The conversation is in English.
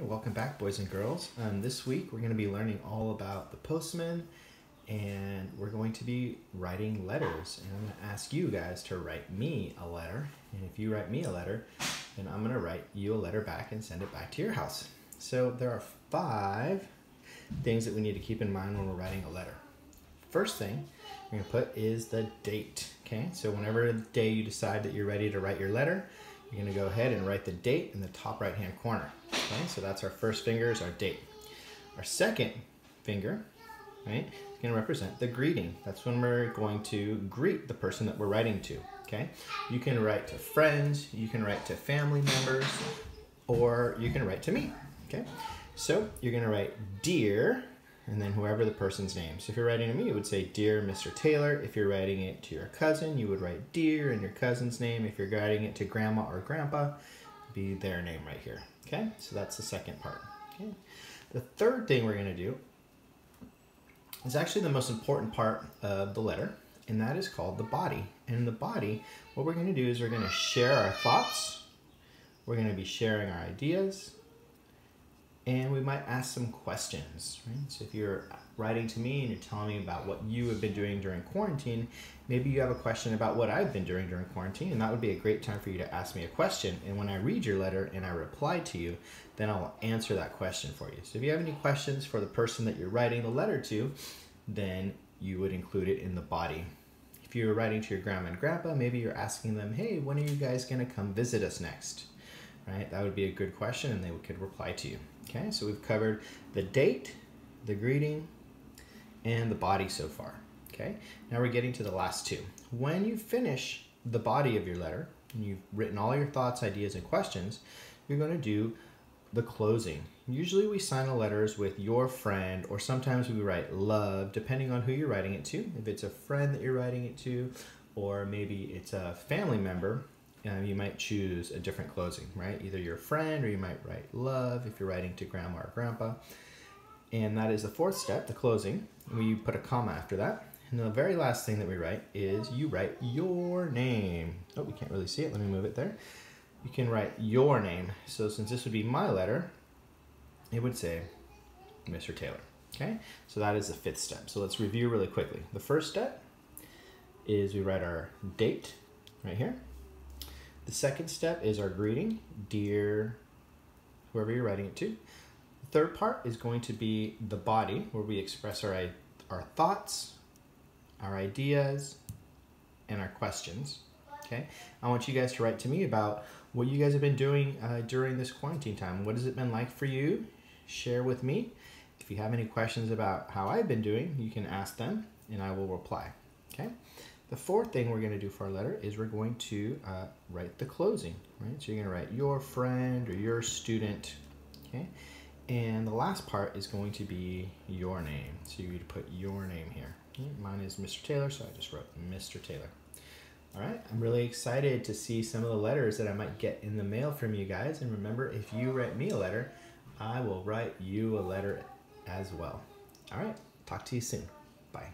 Okay, welcome back, boys and girls. This week we're going to be learning all about the postman, and we're going to be writing letters. And I'm going to ask you guys to write me a letter. And if you write me a letter, then I'm going to write you a letter back and send it back to your house. So there are 5 things that we need to keep in mind when we're writing a letter. First thing we're going to put is the date. Okay, so whenever day you decide that you're ready to write your letter, you're going to go ahead and write the date in the top right hand corner. Okay, so that's our first finger, is our date. Our second finger, right, is going to represent the greeting. That's when we're going to greet the person that we're writing to. Okay, you can write to friends, you can write to family members, or you can write to me. Okay, so you're going to write dear, and then whoever the person's name. So if you're writing to me, you would say, Dear Mr. Taylor. If you're writing it to your cousin, you would write dear and your cousin's name. If you're writing it to grandma or grandpa, be their name right here. Okay, so that's the second part. Okay, the third thing we're going to do is actually the most important part of the letter, and that is called the body. And in the body, what we're going to do is we're going to share our thoughts, we're going to be sharing our ideas, and we might ask some questions, right? So if you're writing to me and you're telling me about what you have been doing during quarantine, maybe you have a question about what I've been doing during quarantine, and that would be a great time for you to ask me a question. And when I read your letter and I reply to you, then I'll answer that question for you. So if you have any questions for the person that you're writing the letter to, then you would include it in the body. If you're writing to your grandma and grandpa, maybe you're asking them, hey, when are you guys gonna come visit us next? Right? That would be a good question, and they could reply to you. Okay, so we've covered the date, the greeting, and the body so far. Okay, now we're getting to the last 2. When you finish the body of your letter, and you've written all your thoughts, ideas, and questions, you're going to do the closing. Usually we sign the letters with your friend, or sometimes we write love, depending on who you're writing it to. If it's a friend that you're writing it to, or maybe it's a family member, you might choose a different closing, right? Either your friend, or you might write love if you're writing to grandma or grandpa. And that is the 4th step, the closing. We put a comma after that. And the very last thing that we write is you write your name. Oh, we can't really see it. Let me move it there. You can write your name. So since this would be my letter, it would say Mr. Taylor. Okay, so that is the 5th step. So let's review really quickly. The first step is we write our date right here. The second step is our greeting, dear whoever you're writing it to. The third part is going to be the body, where we express our thoughts, our ideas, and our questions. Okay, I want you guys to write to me about what you guys have been doing during this quarantine time. What has it been like for you? Share with me. If you have any questions about how I've been doing, you can ask them and I will reply. Okay. The 4th thing we're going to do for our letter is we're going to write the closing, right? So you're going to write your friend or your student, okay? And the last part is going to be your name. So you would put your name here. Okay? Mine is Mr. Taylor, so I just wrote Mr. Taylor. All right, I'm really excited to see some of the letters that I might get in the mail from you guys. And remember, if you write me a letter, I will write you a letter as well. All right, talk to you soon. Bye.